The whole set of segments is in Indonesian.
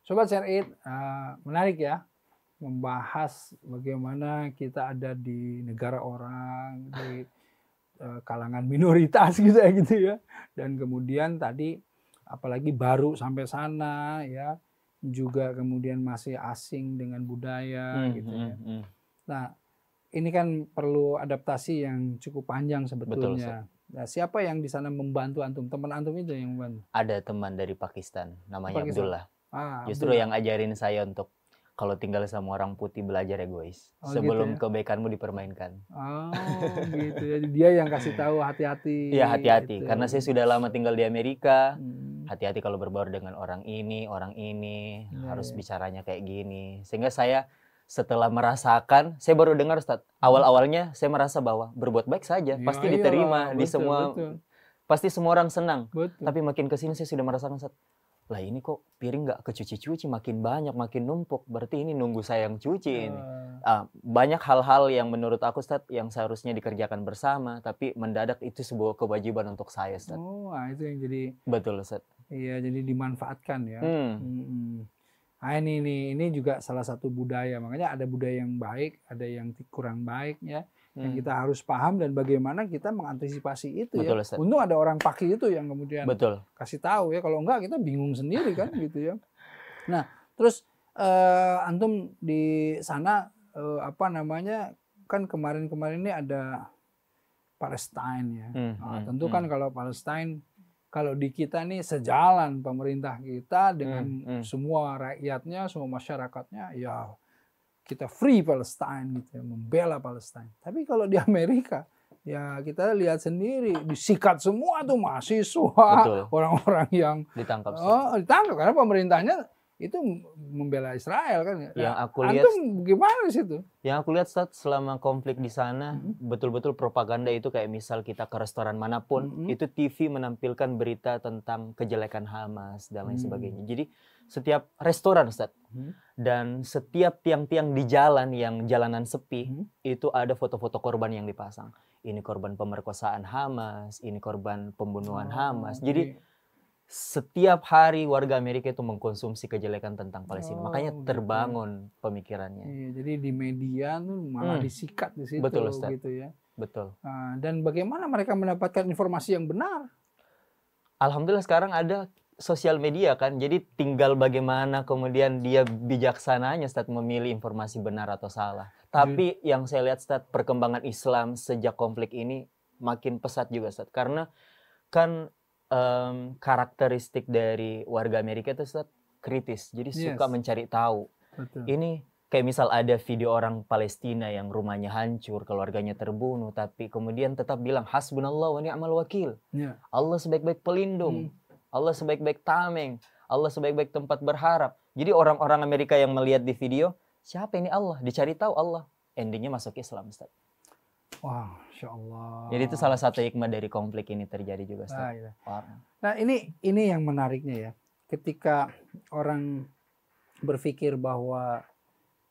Sobat Syar'id, menarik ya membahas bagaimana kita ada di negara orang, di kalangan minoritas gitu ya. Dan kemudian tadi apalagi baru sampai sana ya, juga kemudian masih asing dengan budaya gitu ya. Nah, ini kan perlu adaptasi yang cukup panjang sebetulnya. Nah, siapa yang di sana membantu antum? Teman antum itu yang membantu? Ada teman dari Pakistan, namanya Pakistan. Abdullah. Justru Abdullah yang ajarin saya untuk kalau tinggal sama orang putih belajar egois. Oh, sebelum gitu ya? kebaikanmu dipermainkan. Oh gitu ya. Dia yang kasih tahu hati-hati. Iya, hati-hati. Gitu. Karena saya sudah lama tinggal di Amerika. Hati-hati kalau berbaur dengan orang ini harus bicaranya kayak gini. Sehingga saya setelah merasakan, saya baru dengar Ustaz, awal-awalnya saya merasa bahwa berbuat baik saja, pasti diterima di semua, pasti semua orang senang. Tapi makin kesini saya sudah merasakan Ustaz, lah ini kok piring nggak kecuci-cuci, makin banyak, makin numpuk, berarti ini nunggu saya yang cuci ini. Banyak hal-hal yang menurut aku Ustaz, yang seharusnya dikerjakan bersama, tapi mendadak itu sebuah kewajiban untuk saya Ustaz. Oh, itu yang jadi. Betul Ustaz. Iya, jadi dimanfaatkan ya. Nah ini juga salah satu budaya, makanya ada budaya yang baik, ada yang kurang baik ya, yang kita harus paham dan bagaimana kita mengantisipasi itu. Betul, ya. Ustaz. Untung ada orang Paki itu yang kemudian kasih tahu ya, kalau enggak kita bingung sendiri kan gitu ya. Nah terus antum di sana kan kemarin-kemarin ini ada Palestine ya. Tentu kan kalau Palestine, kalau di kita nih sejalan pemerintah kita dengan semua rakyatnya, semua masyarakatnya, ya kita free Palestine gitu ya, membela Palestine. Tapi kalau di Amerika, ya kita lihat sendiri disikat semua tuh mahasiswa, orang-orang yang ditangkap karena pemerintahnya itu membela Israel kan. Yang aku lihat, antum gimana di situ? Yang aku lihat selama konflik di sana, betul-betul propaganda itu kayak misal kita ke restoran manapun, itu TV menampilkan berita tentang kejelekan Hamas dan lain sebagainya. Jadi setiap restoran Ustaz, dan setiap tiang-tiang di jalan yang jalanan sepi, itu ada foto-foto korban yang dipasang. Ini korban pemerkosaan Hamas, ini korban pembunuhan Hamas. Jadi setiap hari warga Amerika itu mengkonsumsi kejelekan tentang Palestina. Makanya terbangun pemikirannya. Iya, jadi di media tuh malah disikat di situ. Betul, Ustaz. Gitu ya. Betul. Dan bagaimana mereka mendapatkan informasi yang benar? Alhamdulillah sekarang ada sosial media kan. Jadi tinggal bagaimana kemudian dia bijaksananya Ustaz memilih informasi benar atau salah. Tapi yang saya lihat Ustaz, perkembangan Islam sejak konflik ini makin pesat juga Ustaz. Karena kan karakteristik dari warga Amerika itu Ustaz, kritis, jadi suka mencari tahu. Ini kayak misal ada video orang Palestina yang rumahnya hancur, keluarganya terbunuh, tapi kemudian tetap bilang hasbunallah wa ni'mal wakil. Allah sebaik-baik pelindung, Allah sebaik-baik tameng, Allah sebaik-baik tempat berharap. Jadi orang-orang Amerika yang melihat di video, siapa ini Allah? Dicari tahu Allah. Endingnya masuk Islam Ustaz. Wah, Masya Allah. Jadi itu salah satu hikmah dari konflik ini terjadi juga. Nah ini yang menariknya ya. Ketika orang berpikir bahwa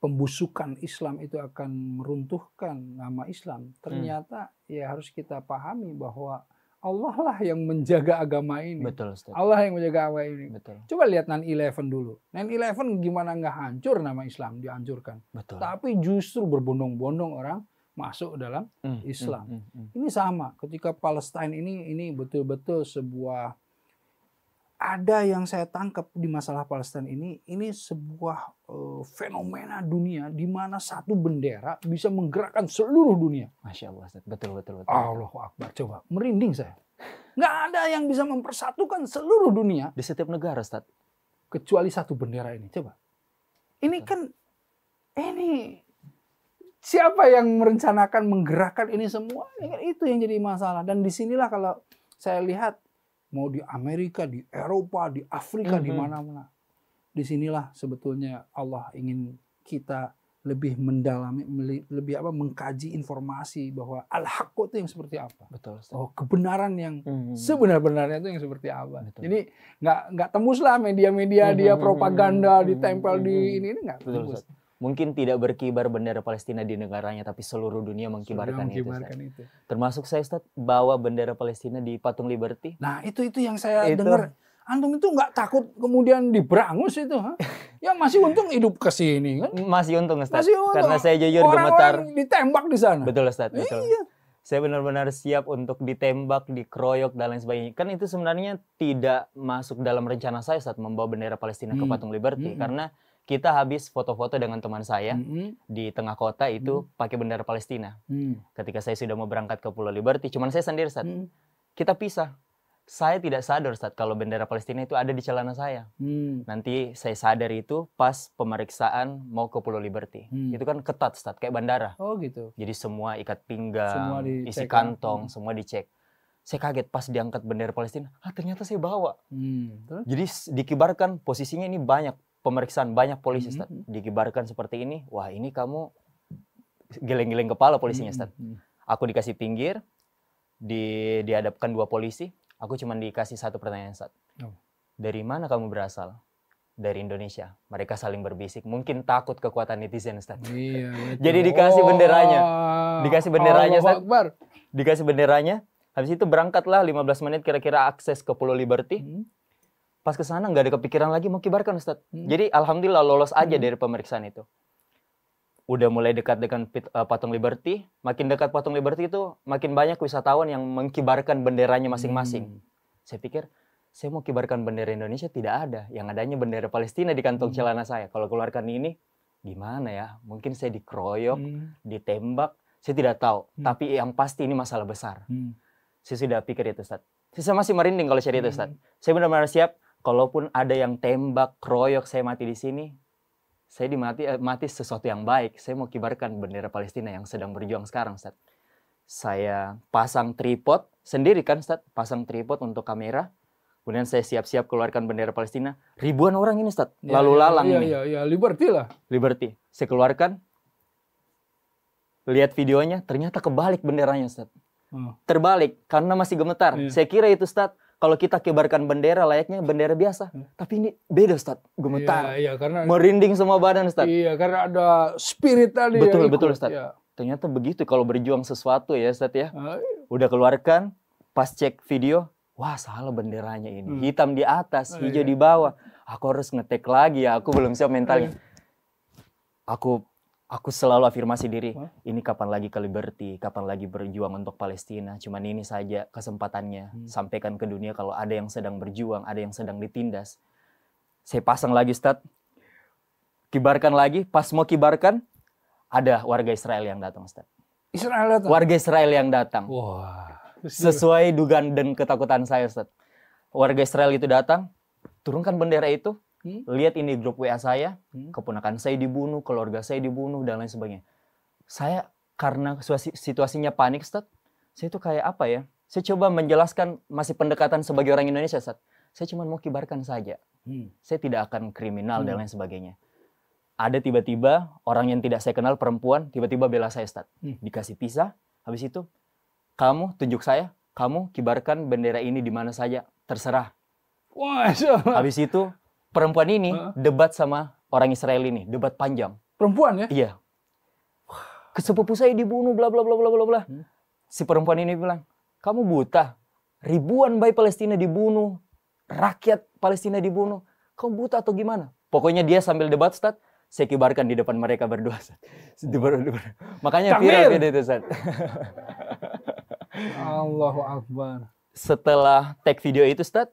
pembusukan Islam itu akan meruntuhkan nama Islam, ternyata ya harus kita pahami bahwa Allah lah yang menjaga agama ini. Betul, Ustaz. Allah yang menjaga agama ini. Betul. Coba lihat 9/11 dulu. 9/11 gimana nggak hancur nama Islam, dihancurkan. Betul. Tapi justru berbondong-bondong orang masuk dalam Islam. Ini sama ketika Palestina ini betul-betul sebuah, ada yang saya tangkap di masalah Palestina ini sebuah fenomena dunia di mana satu bendera bisa menggerakkan seluruh dunia. Masya Allah, Ustaz. Betul. Allahu Akbar, coba merinding saya. Nggak ada yang bisa mempersatukan seluruh dunia di setiap negara, Ustaz, kecuali satu bendera ini. Coba, ini kan siapa yang merencanakan menggerakkan ini semua? Itu yang jadi masalah. Dan disinilah kalau saya lihat, mau di Amerika, di Eropa, di Afrika, di mana-mana, disinilah sebetulnya Allah ingin kita lebih mendalami, mengkaji informasi bahwa al-haqq itu yang seperti apa. Betul, Ustaz. Oh, kebenaran yang sebenar-benarnya itu yang seperti apa. Betul. Jadi nggak tembuslah media-media dia propaganda ditempel di ini nggak tembus. mungkin tidak berkibar bendera Palestina di negaranya, tapi seluruh dunia mengkibarkan itu. Termasuk saya, Ustaz, bawa bendera Palestina di Patung Liberty. Nah, itu yang saya dengar. Antum itu nggak takut kemudian diberangus itu, ha? Ya masih untung hidup ke sini kan? Masih untung, Ustaz. Karena saya jujur gemetar. Orang ditembak di sana. Betul, Ustaz, betul. Iya. Saya benar-benar siap untuk ditembak, dikeroyok dan lain sebagainya. Kan itu sebenarnya tidak masuk dalam rencana saya saat membawa bendera Palestina ke Patung Liberty, karena kita habis foto-foto dengan teman saya di tengah kota itu pakai bendera Palestina. Ketika saya sudah mau berangkat ke Pulau Liberty, cuman saya sendiri, Ustaz. Kita pisah. Saya tidak sadar, Ustaz, kalau bendera Palestina itu ada di celana saya. Nanti saya sadar itu pas pemeriksaan mau ke Pulau Liberty. Itu kan ketat, Ustaz, kayak bandara. Oh gitu. Jadi semua ikat pinggang, isi kantong, semua dicek. Saya kaget pas diangkat bendera Palestina. Ternyata saya bawa. Jadi dikibarkan, posisinya ini banyak pemeriksaan, banyak polisi, Ustaz. Dikibarkan seperti ini. Wah, ini kamu geleng-geleng kepala polisinya, Ustaz. Aku dikasih pinggir, dihadapkan 2 polisi. Aku cuma dikasih 1 pertanyaan, Ustaz. Dari mana kamu berasal? Dari Indonesia. Mereka saling berbisik. Mungkin takut kekuatan netizen, Ustaz. Iya, jadi dikasih benderanya. Dikasih benderanya, Ustaz. Dikasih benderanya. Habis itu berangkatlah 15 menit kira-kira akses ke Pulau Liberty. Pas ke sana nggak ada kepikiran lagi mau kibarkan, Ustaz. Jadi alhamdulillah lolos aja dari pemeriksaan itu. Udah mulai dekat dengan Patung Liberty, makin dekat Patung Liberty itu makin banyak wisatawan yang mengkibarkan benderanya masing-masing. Saya pikir, saya mau kibarkan bendera Indonesia tidak ada, yang adanya bendera Palestina di kantong celana saya. Kalau keluarkan ini, gimana ya? Mungkin saya dikeroyok, ditembak, saya tidak tahu. Tapi yang pasti ini masalah besar. Saya sudah pikir itu, Ustaz. Saya masih merinding kalau cerita, Ustaz. Saya benar-benar siap, kalaupun ada yang tembak, keroyok, saya mati di sini. Saya mati sesuatu yang baik. Saya mau kibarkan bendera Palestina yang sedang berjuang sekarang, Ustaz. Saya pasang tripod sendiri kan, Ustaz. Pasang tripod untuk kamera. Kemudian saya siap-siap keluarkan bendera Palestina. Ribuan orang ini, Ustaz. Lalu lalang ini. Iya, Liberty lah. Liberty. Saya keluarkan. Lihat videonya, ternyata kebalik benderanya, Ustaz. Terbalik, karena masih gemetar. Saya kira itu, Ustaz, kalau kita kibarkan bendera layaknya bendera biasa. Tapi ini beda, Ustaz. Gemetar. Iya, karena merinding semua badan, Ustaz. Iya, karena ada spirit tadi. Betul, Ustaz. Ya. Ternyata begitu kalau berjuang sesuatu ya, Ustaz ya. Udah keluarkan, pas cek video, wah salah benderanya ini. Hitam di atas, hijau di bawah. Aku harus ngetek lagi ya, aku belum siap mentalnya. Aku selalu afirmasi diri, ini kapan lagi ke Liberty, kapan lagi berjuang untuk Palestina. Cuman ini saja kesempatannya. Sampaikan ke dunia kalau ada yang sedang berjuang, ada yang sedang ditindas. Saya pasang lagi, Ustaz. Kibarkan lagi, pas mau kibarkan, ada warga Israel yang datang, Ustaz. Israel datang? Warga Israel yang datang. Wah. Sesuai dugaan dan ketakutan saya, Ustaz. Warga Israel itu datang, turunkan bendera itu. Lihat ini grup WA saya, keponakan saya dibunuh, keluarga saya dibunuh, dan lain sebagainya. Saya karena situasinya panik, Ustaz, saya itu kayak apa ya? Saya coba menjelaskan masih pendekatan sebagai orang Indonesia, Ustaz. Saya cuma mau kibarkan saja. Saya tidak akan kriminal dan lain sebagainya. Ada tiba-tiba orang yang tidak saya kenal, perempuan, tiba-tiba bela saya, Ustaz. Dikasih pisah, habis itu, kamu tunjuk saya, kamu kibarkan bendera ini di mana saja, terserah. Wah, habis itu, perempuan ini debat sama orang Israel ini, debat panjang. Perempuan ya? Iya. Sepupu saya dibunuh, bla bla bla bla bla bla. Si perempuan ini bilang, kamu buta. Ribuan bayi Palestina dibunuh, rakyat Palestina dibunuh. Kamu buta atau gimana? Pokoknya dia sambil debat, Ustaz, saya kibarkan di depan mereka berdua, Ustaz. Makanya viral video itu, Ustaz. Allahu Akbar. Setelah tag video itu, Ustaz,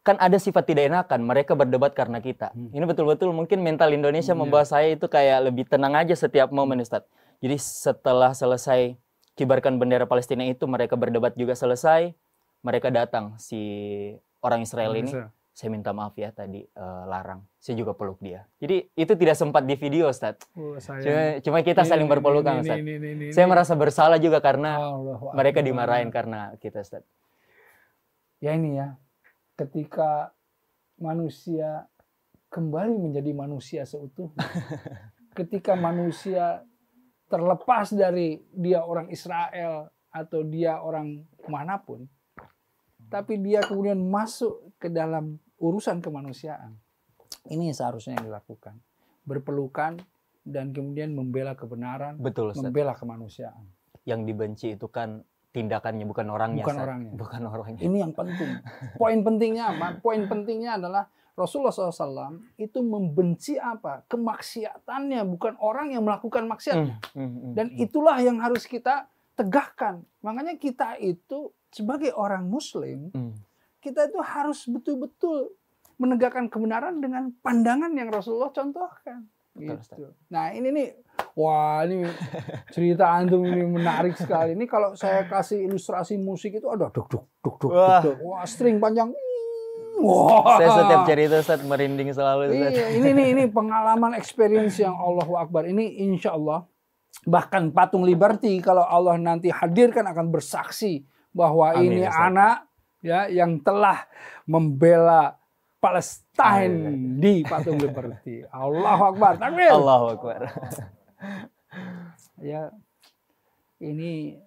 kan ada sifat tidak enakan, mereka berdebat karena kita. Ini betul-betul mungkin mental Indonesia membawa saya itu kayak lebih tenang aja setiap momen, Ustaz. Jadi setelah selesai kibarkan bendera Palestina itu, mereka berdebat juga selesai, mereka datang, si orang Israel ini, saya minta maaf ya tadi larang, saya juga peluk dia. Jadi itu tidak sempat di video, Ustaz. Cuma kita saling berpelukan, Ustaz. Saya merasa bersalah juga karena mereka dimarahin karena kita, Ustaz. Ya ini ya. Ketika manusia kembali menjadi manusia seutuhnya, ketika manusia terlepas dari dia orang Israel atau dia orang manapun, tapi dia kemudian masuk ke dalam urusan kemanusiaan, ini seharusnya yang dilakukan. berpelukan dan kemudian membela kebenaran, Betul, Ustaz. membela kemanusiaan. Yang dibenci itu kan tindakannya, bukan orangnya. Bukan orangnya. Bukan orangnya. Ini yang penting. Poin pentingnya apa? Poin pentingnya adalah Rasulullah SAW itu membenci apa? Kemaksiatannya, bukan orang yang melakukan maksiat. Dan itulah yang harus kita tegakkan. Makanya kita itu sebagai orang Muslim, kita itu harus betul-betul menegakkan kebenaran dengan pandangan yang Rasulullah contohkan. Gitu. Nah ini nih, wah ini cerita antum ini menarik sekali. Ini kalau saya kasih ilustrasi musik itu ada duk duk duk duk duk, wah string panjang. Wah. Saya setiap cerita Ustaz merinding selalu. Ustaz. Iya, ini pengalaman experience yang Allahu Akbar. Ini insya Allah bahkan patung Liberty kalau Allah nanti hadirkan akan bersaksi bahwa ini anak ya yang telah membela Palestine di patung Liberty. Allahu Akbar. Takbir. Allahu Akbar. Ya ini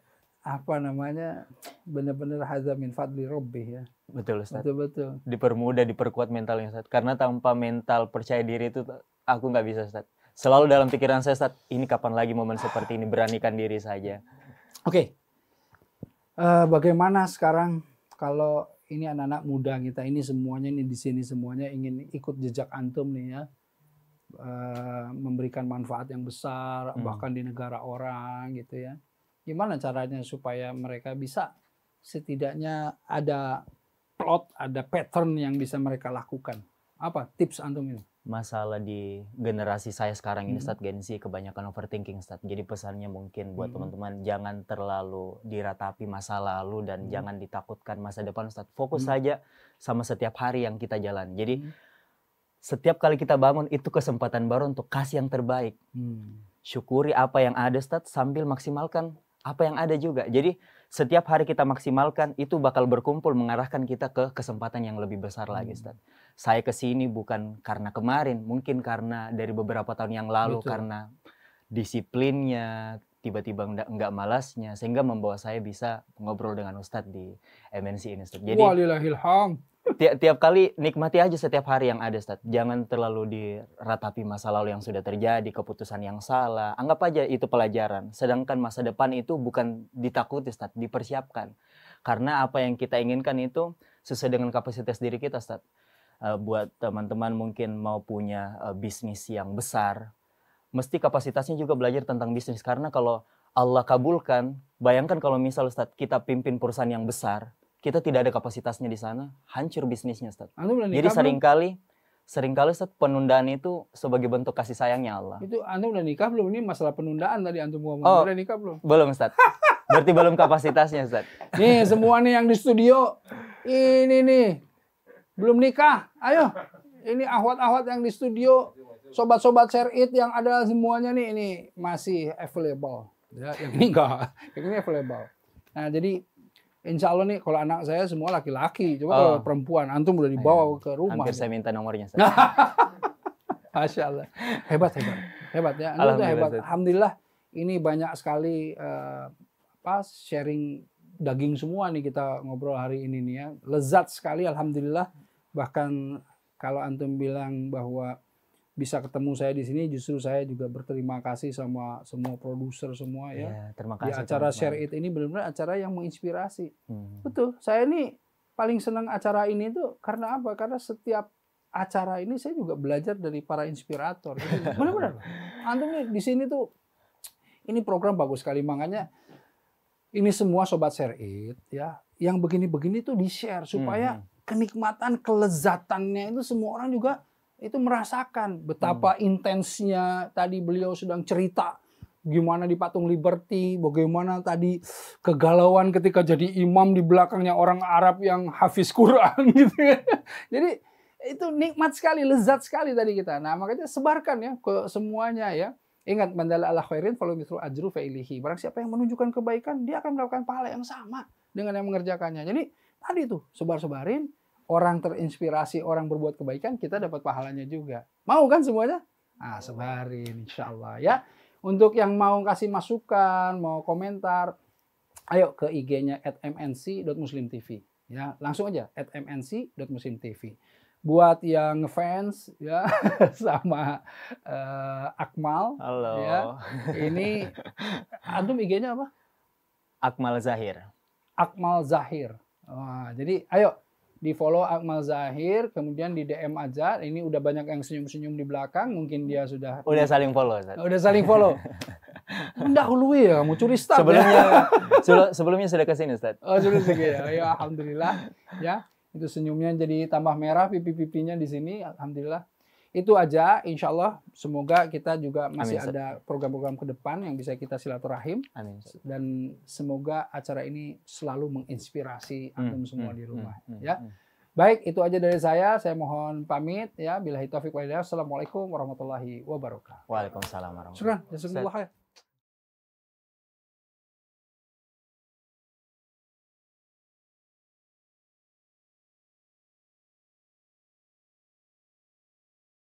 apa namanya benar-benar hadza min fadli rabbih ya. Betul Ustaz. Betul. Dipermudah, diperkuat mentalnya Ustaz. Karena tanpa mental percaya diri itu aku nggak bisa Ustaz. Selalu dalam pikiran saya Ustaz, ini kapan lagi momen seperti ini, beranikan diri saja. Oke. Bagaimana sekarang kalau ini anak-anak muda kita ini semuanya ini di sini semuanya ingin ikut jejak antum nih ya. Memberikan manfaat yang besar bahkan di negara orang gitu ya. Gimana caranya supaya mereka bisa setidaknya ada plot, ada pattern yang bisa mereka lakukan? Apa tips antum ini? Masalah di generasi saya sekarang ini Ustaz, Gen Z kebanyakan overthinking Ustaz. Jadi pesannya mungkin buat teman-teman jangan terlalu diratapi masa lalu dan jangan ditakutkan masa depan Ustaz. Fokus saja sama setiap hari yang kita jalan. Jadi setiap kali kita bangun itu kesempatan baru untuk kasih yang terbaik. Syukuri apa yang ada Ustaz sambil maksimalkan apa yang ada juga. Jadi setiap hari kita maksimalkan itu bakal berkumpul mengarahkan kita ke kesempatan yang lebih besar lagi Ustaz. Saya kesini bukan karena kemarin, mungkin karena dari beberapa tahun yang lalu. Betul. Karena disiplinnya, tiba-tiba enggak malasnya, sehingga membawa saya bisa ngobrol dengan Ustadz di MNC ini Ustadz. Jadi walillahilham. Tiap kali nikmati aja setiap hari yang ada Ustadz. Jangan terlalu diratapi masa lalu yang sudah terjadi, keputusan yang salah. Anggap aja itu pelajaran. Sedangkan masa depan itu bukan ditakuti Ustadz, dipersiapkan. Karena apa yang kita inginkan itu sesuai dengan kapasitas diri kita Ustadz. Buat teman-teman mungkin mau punya bisnis yang besar, mesti kapasitasnya juga belajar tentang bisnis. Karena kalau Allah kabulkan, bayangkan kalau misal Ustadz kita pimpin perusahaan yang besar, kita tidak ada kapasitasnya di sana, hancur bisnisnya Ustadz. Jadi seringkali Ustadz penundaan itu sebagai bentuk kasih sayangnya Allah. Itu Anda udah nikah belum? Ini masalah penundaan tadi Antum ngomong. Udah nikah belum? Belum Ustadz. Berarti belum kapasitasnya Ustadz. Nih semua nih yang di studio, ini nih belum nikah. Ayo, ini ahwat-ahwat yang di studio, sobat-sobat share it yang ada semuanya nih, ini masih available. Ya, yang ini enggak, yang ini available. Nah jadi insya Allah nih kalau anak saya semua laki-laki, coba kalau perempuan, antum udah dibawa ke rumah. Hampir saya minta nomornya. Masya Allah, hebat ya. Alhamdulillah, hebat. Alhamdulillah ini banyak sekali sharing daging semua nih kita ngobrol hari ini nih ya. Lezat sekali alhamdulillah. Bahkan kalau antum bilang bahwa bisa ketemu saya di sini, justru saya juga berterima kasih sama semua produser semua ya. Terima kasih. Di acara Share It ini benar-benar acara yang menginspirasi. Betul. Saya ini paling senang acara ini tuh karena apa? Karena setiap acara ini saya juga belajar dari para inspirator. Benar-benar. Antum nih di sini tuh ini program bagus sekali, makanya ini semua sobat Share It ya, yang begini-begini tuh di-share supaya kenikmatan, kelezatannya itu semua orang juga itu merasakan betapa intensnya. Tadi beliau sedang cerita gimana di patung Liberty, bagaimana tadi kegalauan ketika jadi imam di belakangnya orang Arab yang hafiz Quran gitu. Jadi itu nikmat sekali, lezat sekali tadi kita. Nah makanya sebarkan ya ke semuanya ya. Ingat, mandala ala khairin falahu mithlu ajru fa'ilihi. Barang siapa yang menunjukkan kebaikan, dia akan mendapatkan pahala yang sama dengan yang mengerjakannya. Jadi tadi tuh sebar-sebarin, orang terinspirasi, orang berbuat kebaikan, kita dapat pahalanya juga. Mau kan semuanya? Ah, sebarin insyaallah ya. Untuk yang mau kasih masukan, mau komentar, ayo ke IG-nya @mnc.muslimtv ya. Langsung aja @mnc.muslimtv. buat yang ngefans ya sama Akmal. Halo. Ya. Ini antum IG-nya apa? Akmal Zahir. Akmal Zahir. Wah, jadi ayo di follow Akmal Zahir, kemudian di DM aja. Ini udah banyak yang senyum-senyum di belakang, mungkin dia sudah saling follow. Ustaz. Udah saling follow. Mendahului ya, kamu curi start. Sebelumnya sudah kesini, Ustaz. Oh, sudah sini ya. Ya, alhamdulillah ya. Itu senyumnya jadi tambah merah pipi-pipinya di sini, alhamdulillah. Itu aja, insya Allah. Semoga kita juga masih ada program-program ke depan yang bisa kita silaturahim. Amin. Dan semoga acara ini selalu menginspirasi antum semua di rumah. Ya, baik, itu aja dari saya. Saya mohon pamit ya. Billahi taufiq wal hidayah. Assalamualaikum warahmatullahi wabarakatuh. Waalaikumsalam warahmatullahi wabarakatuh. Syukran. Jazakumullah khair.